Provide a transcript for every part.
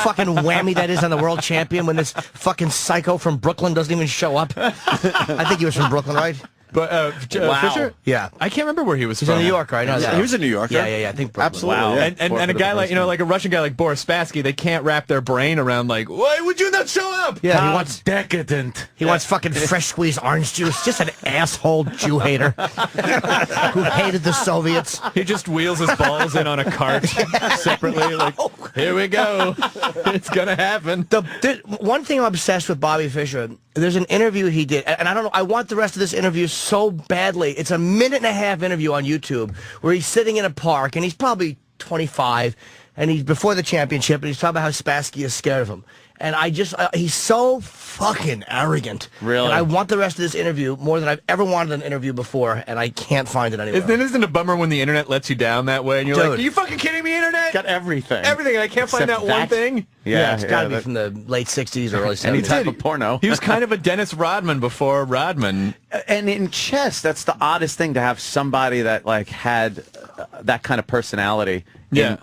fucking whammy that is on the world champion when this fucking psycho from Brooklyn doesn't even show up? I think he was from Brooklyn, right? But Fisher? Yeah. I can't remember where he was He's from. in New York, right? Yeah. He was in New York. Yeah, I think Brooklyn. Absolutely. Wow. Yeah. And a guy like, like a Russian guy like Boris Spassky, they can't wrap their brain around like, why would you not show up? Yeah, How he wants decadent. He wants fucking fresh squeezed orange juice. Just an asshole Jew hater who hated the Soviets. He just wheels his balls in on a cart separately. Like, here we go. It's gonna happen. One thing I'm obsessed with Bobby Fischer. There's an interview he did, and I don't know. I want the rest of this interview so badly. It's a 1.5-minute interview on YouTube where he's sitting in a park, and he's probably 25, and he's before the championship, and he's talking about how Spassky is scared of him. And he's so fucking arrogant. Really? And I want the rest of this interview more than I've ever wanted an interview before, and I can't find it anywhere. Isn't it a bummer when the internet lets you down that way? And you're like, are you fucking kidding me, internet? Got everything. Everything. I can't find that one thing. Yeah, it's got to be from the late 60s or early 70s. Any type of porno. He was kind of a Dennis Rodman before Rodman. And in chess, that's the oddest thing to have somebody that like had that kind of personality.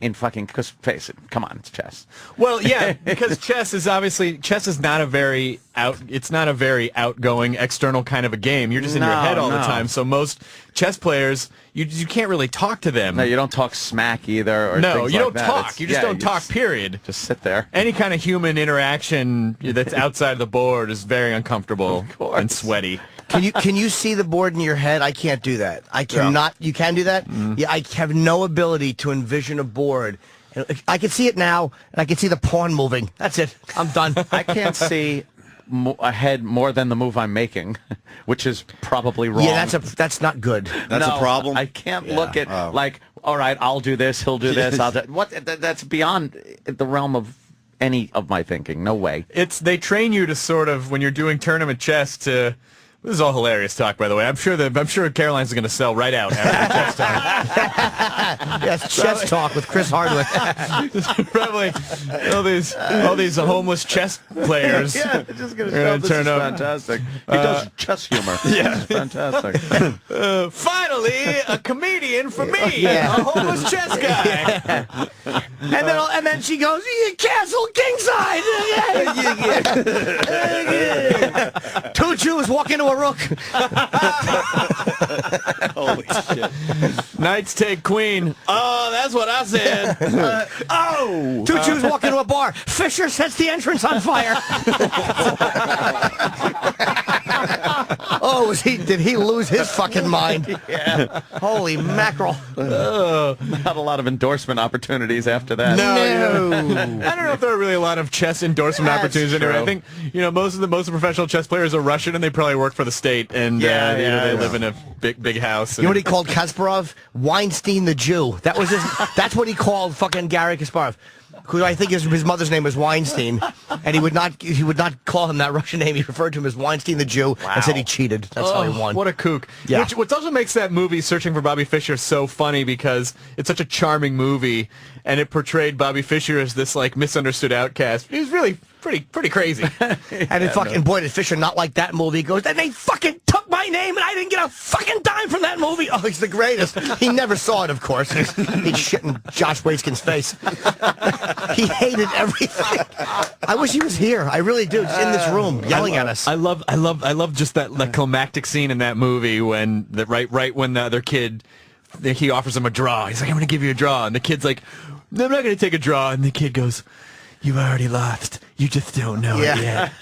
In fucking, because face it, come on, it's chess. Well, yeah, because chess is not a very outgoing external kind of a game. You're just in your head all the time. So most chess players, you can't really talk to them. No, you don't talk smack either. Or no, you don't like talk. You just don't talk. Period. Just sit there. Any kind of human interaction that's outside of the board is very uncomfortable and sweaty. Can you see the board in your head? I can't do that. I cannot. You can do that? Yeah, I have no ability to envision a board. I can see it now, and I can see the pawn moving. That's it. I'm done. I can't see ahead more than the move I'm making, which is probably wrong. Yeah, that's not good. That's a problem. I can't look at like, all right, I'll do this, he'll do this. That's beyond the realm of any of my thinking. No way. They train you to sort of, when you're doing tournament chess, to. This is all hilarious talk, by the way. I'm sure Caroline's going to sell right out after chess talk. Yes, chess talk with Chris Hardwick. Probably all these homeless chess players. Yeah, just going to turn up. Fantastic. He does chess humor. Yeah, fantastic. Finally, a comedian for me, a homeless chess guy. And then she goes, "Castle kingside." Two Jews walk into a rook. Holy shit. Knights take queen. Oh, that's what I said. Two Jews walk into a bar. Fisher sets the entrance on fire. Did he lose his fucking mind? Yeah. Holy mackerel. Not a lot of endorsement opportunities after that. No. I don't know if there are really a lot of chess endorsement opportunities anyway. I think most of the professional chess players are Russian, and they probably work for the state, and they live in a big house. You know what he called Kasparov? Weinstein the Jew. That's what he called fucking Garry Kasparov, who I think his mother's name was Weinstein, and he would not call him that Russian name. He referred to him as Weinstein the Jew and said he cheated. That's how he won. What a kook. Yeah. Which also makes that movie, Searching for Bobby Fischer, so funny because it's such a charming movie, and it portrayed Bobby Fischer as this like misunderstood outcast. He was really pretty crazy. And then fucking boy, did Fisher not like that movie. He goes, and they fucking took my name, and I didn't get a fucking dime from that movie. Oh, he's the greatest. He never saw it, of course. He'd shit in Josh Waitskin's face. He hated everything. I wish he was here. I really do. Just in this room, yelling at us. I love just that climactic scene in that movie when right when the other kid, he offers him a draw. He's like, I'm going to give you a draw, and the kid's like, no, I'm not going to take a draw, and the kid goes, you've already lost. You just don't know it yet.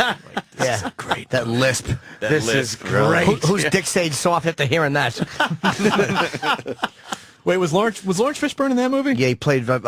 This is great. That lisp. This is great. Whose dick stayed soft after hearing that? Wait, was Lawrence Fishburne in that movie? Yeah, he played a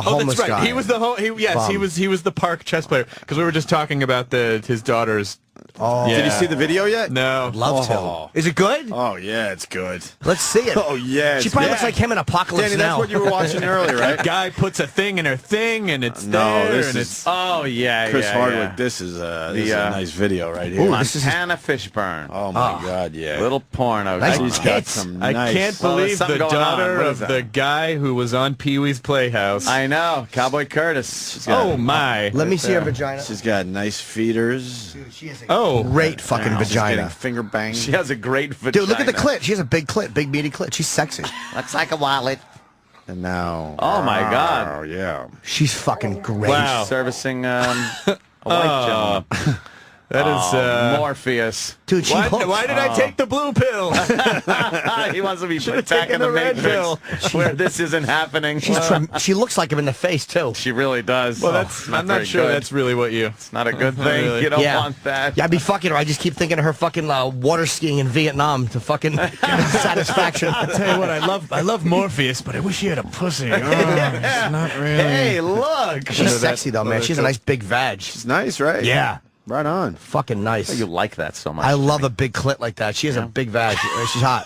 homeless that's right. guy. He was he was the park chess player, because we were just talking about his daughter's. Oh, Did you see the video yet? No. Love to. Is it good? Oh yeah, it's good. Let's see it. Oh yeah, she probably looks like him in Apocalypse Danny, Now. that's what you were watching earlier, right? That guy puts a thing in her thing, and it's this Oh yeah, Chris Hardwick. Yeah. This is a nice video right here. Ooh, Montana Fishburne. Oh my God, yeah. Little porno. Nice She's tits. got some I nice. can't believe something the going on. daughter What of is that? the guy who was on Pee-wee's Playhouse. I know, Cowboy Curtis. She's got Oh my! Let me see her vagina. She's got nice feeders. She has a Oh, great fucking She's getting vagina. finger banged. She has a great vagina. Dude, look at the clit. She has a big clit, big meaty clit. She's sexy. Looks like a wallet. And now... Oh, my God. Oh, yeah. She's fucking great. Wow. Servicing a white gentleman. That is... Morpheus. Dude, she Why did I take the blue pill? He wants to be Should've put back taken in the the red Matrix where this isn't happening. she looks like him in the face, too. She really does. Well, that's I'm not very sure good. that's really what you... It's not a good thing. Really. You don't Yeah. want that. Yeah, I'd be fucking her. I just keep thinking of her fucking water skiing in Vietnam to fucking give her satisfaction. I'll tell you what, I love Morpheus, but I wish he had a pussy. Oh, it's not really... Hey, look. She's sexy, though, man. She's a nice big vag. It's nice, right? Yeah. Right on. Fucking nice. You like that so much. I love a big clit like that. She has a big vag. She's hot.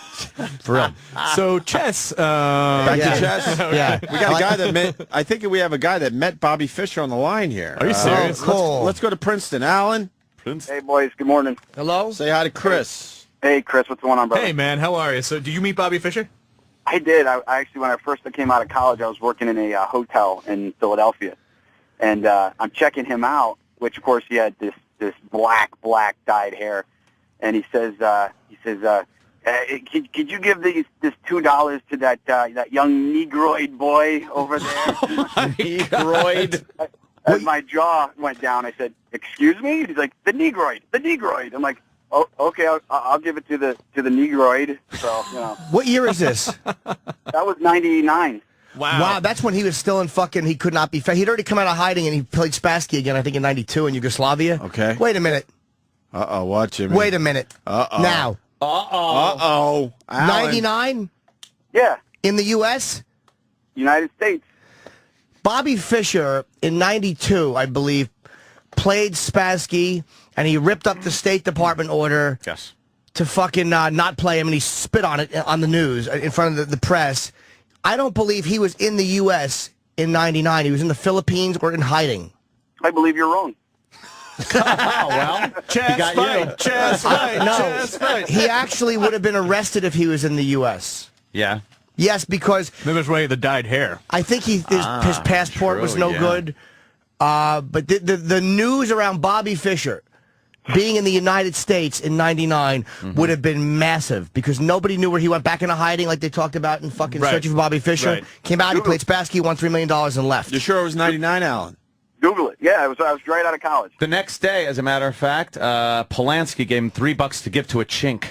For real. So, Chess... Back Yeah. to chess. Yeah. We got a guy that met... I think we have a guy that met Bobby Fischer on the line here. Are you serious? Oh, cool. Let's go to Princeton. Alan, Hey, boys. Good morning. Hello? say hi to Chris. Hey, Chris. What's going on, brother? Hey, man, how are you? So, do you meet Bobby Fischer? I did. I actually, when I first came out of college, I was working in a hotel in Philadelphia, and I'm checking him out. Which, of course, he had this black dyed hair, and he says, could you give this $2 to that young Negroid boy over there? Negroid. As my jaw went down, I said, "Excuse me?" He's like, "The Negroid." I'm like, "Oh, okay, I'll give it to the Negroid." So, you know, What year is this? that was '99. Wow, that's when he was still in fucking, he could not be He'd already come out of hiding and he played Spassky again, I think in 92 in Yugoslavia. Okay. Wait a minute. Uh-oh, what, Jimmy? Wait a minute. Uh-oh. Now, Uh-oh. Alan. 99 Yeah, in the U.S.? United States. Bobby Fischer in 92, I believe, played Spassky and he ripped up the State Department order Yes. to fucking not play him and he spit on it on the news in front of the press. I don't believe he was in the U.S. in 99. He was in the Philippines or in hiding. I believe you're wrong. Oh, well. Chess got fight, you. chess fight, No, chess fight. he actually would have been arrested if he was in the U.S. Yeah. Yes, because Maybe that's why the dyed hair. I think his passport was true, no yeah. good. But the news around Bobby Fischer being in the United States in 99 would have been massive because nobody knew where he went back into hiding like they talked about in fucking Right. Searching for Bobby Fischer. Right. Came out, he played Spassky, won $3 million and left. You sure it was 99, Alan? Google it. Yeah, I was right out of college. The next day, as a matter of fact, Polanski gave him $3 to give to a chink.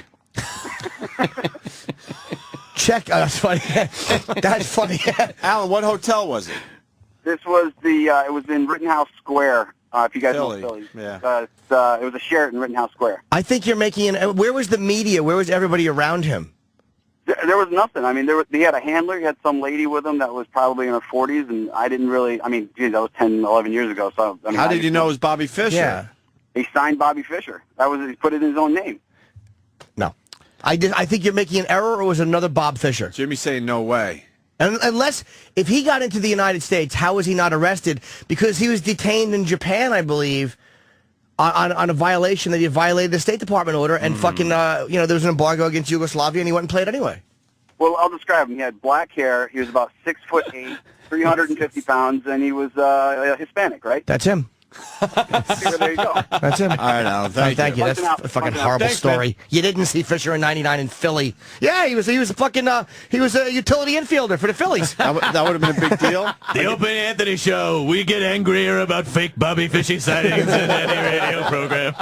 Check. That's funny. That's funny. Alan, what hotel was it? This was it was in Rittenhouse Square. If you guys Philly, know Philly. yeah. It was a Sheraton Rittenhouse Square. I think you're making an... Where was the media? Where was everybody around him? There was nothing. I mean, he had a handler. He had some lady with him that was probably in her 40s, and I didn't really... I mean, geez, that was 10, 11 years ago. So I mean, How did you know it was Bobby Fischer? Yeah. He signed Bobby Fischer. He put it in his own name. No. I think you're making an error, or it was another Bob Fischer. Jimmy's saying no way. And unless, if he got into the United States, how was he not arrested? Because he was detained in Japan, I believe, on a violation that he violated the State Department order, and fucking, there was an embargo against Yugoslavia, and he went and played anyway. Well, I'll describe him. He had black hair. He was about 6'8", 350 pounds, and he was Hispanic, right? That's him. There you go. That's him. All right, Alan, thank Thank you. you. That's a fucking horrible Thanks, story. You didn't see Fisher in '99 in Philly. Yeah, he was a fucking he was a utility infielder for the Phillies. That would have been a big deal. The Opie and Anthony Show. We get angrier about fake Bobby Fischer sightings in any radio program.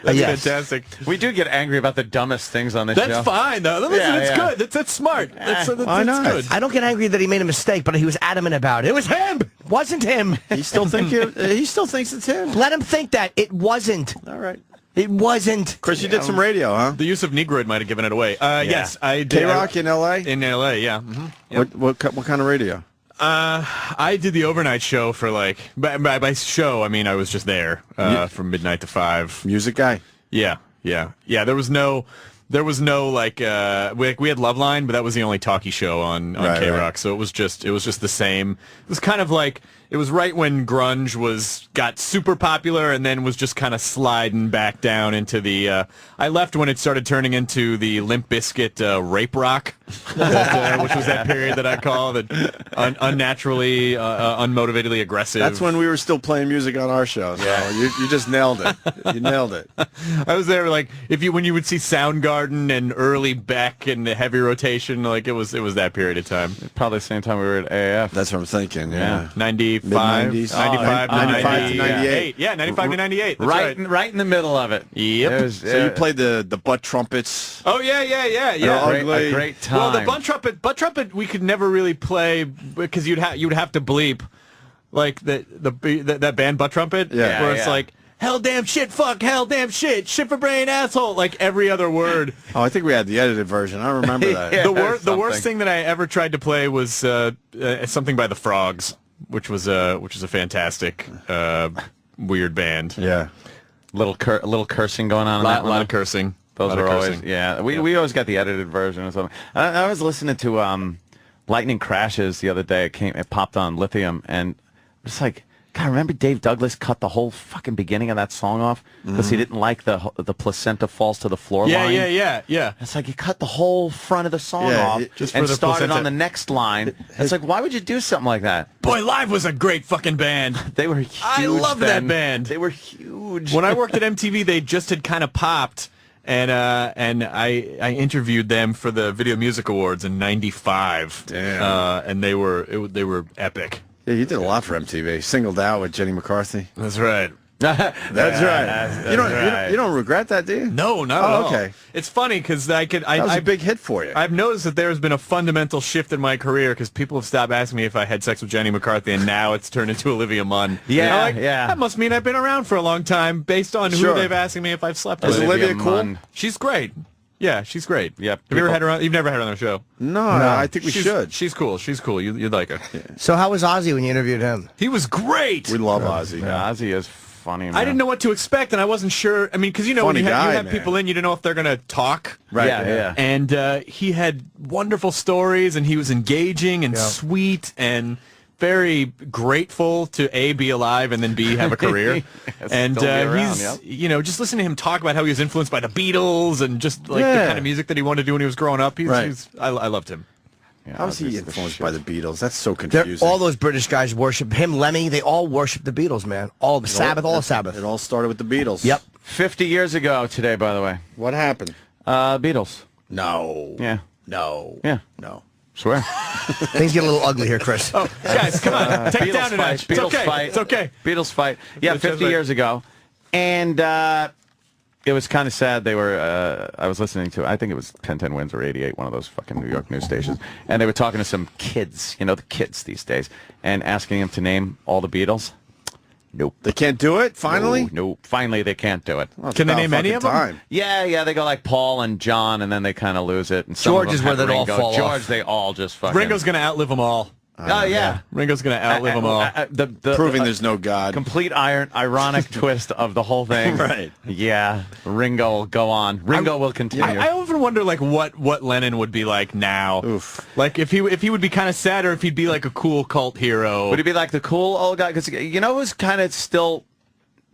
That's Yes. fantastic. We do get angry about the dumbest things on this show. That's fine, though. Listen, Yeah, it's yeah. good. That's smart. That's Why not? good. I don't get angry that he made a mistake, but he was adamant about it. It was him. Wasn't him. He still thinks it's him. Let him think that it wasn't. All right. It wasn't. Chris, you did some radio, huh? The use of Negroid might have given it away. Yes, I did. K-Rock in L.A.? In L.A., yeah. Yep. What kind of radio? I did the overnight show for by show, I mean I was just there from midnight to 5. Music guy? Yeah. There was no like we had Loveline, but that was the only talkie show on Right, K-Rock, right. so it was just the same. It was kind of like It was right when grunge got super popular and then was just kind of sliding back down into the... I left when it started turning into the Limp Bizkit rape rock, which was that period that I call unnaturally, unmotivatedly aggressive. That's when we were still playing music on our show. So you just nailed it. You nailed it. I was there like when you would see Soundgarden and early Beck and the heavy rotation, like it was that period of time. Probably the same time we were at AF. That's what I'm thinking. Yeah. 95, Mid-90s. 95 to 95 to 98. Yeah, 95 to 98. That's Right in the middle of it. Yep. So you played the butt trumpets. Oh yeah. Ugly. A great time. Well, the butt trumpet, we could never really play because you'd have to bleep, like that band Butt Trumpet, where it's like hell, damn shit, fuck, hell, damn shit, shit for brain, asshole, like every other word. Oh, I think we had the edited version. I remember that. The worst thing that I ever tried to play was something by the Frogs, which was a fantastic weird band. Yeah, little cursing going on. A lot of cursing. Those are always we always got the edited version or something. I was listening to Lightning Crashes the other day. It popped on Lithium, and it's like, God, remember Dave Douglas cut the whole fucking beginning of that song off because he didn't like the placenta falls to the floor line. Yeah. It's like he cut the whole front of the song off and started on the next line. It's like, why would you do something like that? Boy, Live was a great fucking band. They were huge. I love that band. They were huge. When I worked at MTV, they just had kind of popped. And I interviewed them for the Video Music Awards in '95. Damn. And they were epic. Yeah, you did a lot for MTV. Singled Out with Jenny McCarthy. That's right. That's right. You don't regret that, do you? No, not at all. Okay. It's funny because That was a big hit for you. I've noticed that there has been a fundamental shift in my career because people have stopped asking me if I had sex with Jenny McCarthy, and now it's turned into Olivia Munn. Yeah, That must mean I've been around for a long time based on who they've asked me if I've slept with. Is Olivia cool? She's great. Yeah, she's great. Yep. Have you ever had her on? You've never had her on the show? No, I think we should. She's cool. She's cool. You'd like her. Yeah. So how was Ozzy when you interviewed him? He was great. We love Ozzy. Yeah, Ozzy is funny, man. I didn't know what to expect, and I wasn't sure. I mean, because when Funny you guy, have man. people in, you don't know if they're going to talk. Right. Yeah. And he had wonderful stories, and he was engaging and sweet and very grateful to A, be alive, and then B, have a career. And he's, just listening to him talk about how he was influenced by the Beatles and just the kind of music that he wanted to do when he was growing up. I loved him. How was he influenced by the Beatles? That's so confusing. All those British guys worship him, Lemmy. They all worship the Beatles, man. All the Sabbath. It all started with the Beatles. Yep. 50 years ago today, by the way. What happened? Beatles. No. Yeah. No. Yeah. No. Swear. Things get a little ugly here, Chris. Oh, guys, come on. Take it down a notch. It's Beatles okay. fight. It's okay. Beatles fight. Yeah, 50 years ago. And it was kind of sad. They were, I was listening to, I think it was 1010 Wins or 88, one of those fucking New York news stations. And they were talking to some kids, the kids these days, and asking them to name all the Beatles. Nope. They can't do it, finally? No. Finally, they can't do it. Well, Can they name any of them? Yeah, they go like Paul and John, and then they kind of lose it. And some George of them is where have they all Ringo. fall off. George, they all just fucking... Ringo's going to outlive them all. Oh, yeah. Ringo's going to outlive them all. Proving there's no God. Complete ironic twist of the whole thing. Right. Yeah. Ringo will go on. Ringo will continue. I often wonder, what Lennon would be like now. Oof. Like, if he would be kind of sad, or if he'd be like a cool cult hero. Would he be like the cool old guy? Because, who's kind of still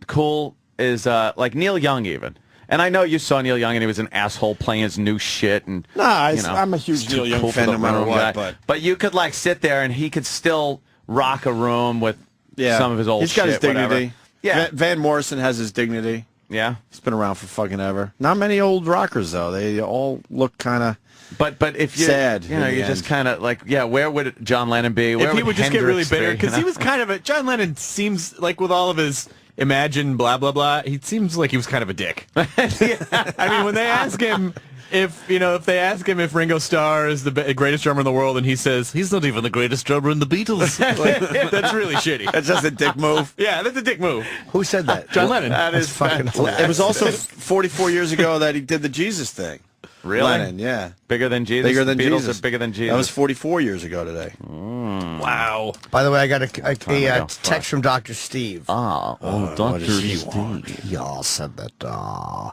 cool is, like, Neil Young, even. And I know you saw Neil Young, and he was an asshole playing his new shit. And I'm a huge Neil Young fan no matter what. But you could, like, sit there, and he could still rock a room with some of his old shit. He's got his dignity. Whatever. Yeah. Van Morrison has his dignity. Yeah. He's been around for fucking ever. Not many old rockers, though. They all look kind of... But if you sad, you just kind of like, where would John Lennon be? Where if he would just get really Hendrix bitter, be, because he was kind of John Lennon seems like, with all of his Imagine blah blah blah, he seems like he was kind of a dick. I mean, when they ask him if Ringo Starr is the greatest drummer in the world, and he says he's not even the greatest drummer in the Beatles, that's really shitty. That's just a dick move. Yeah, that's a dick move. Who said that? John Lennon. That is fucking hilarious. It was also 44 years ago that he did the Jesus thing. Really? Lennon, yeah. Bigger than Jesus? Bigger than the Beatles Jesus. are bigger than Jesus. That was 44 years ago today. Wow. By the way, I got a ago. text from Dr. Steve. Dr. He all said that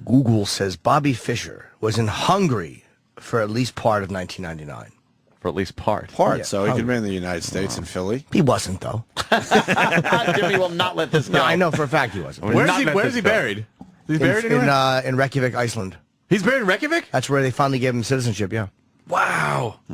Google says Bobby Fischer was in Hungary for at least part of 1999. for at least part. So he could be in the United States in Philly. He wasn't, though. Jimmy will not let this go. No, I know for a fact he wasn't. Where's he buried? He's buried anywhere? In Reykjavik, Iceland. He's buried in Reykjavik? That's where they finally gave him citizenship, yeah. Wow.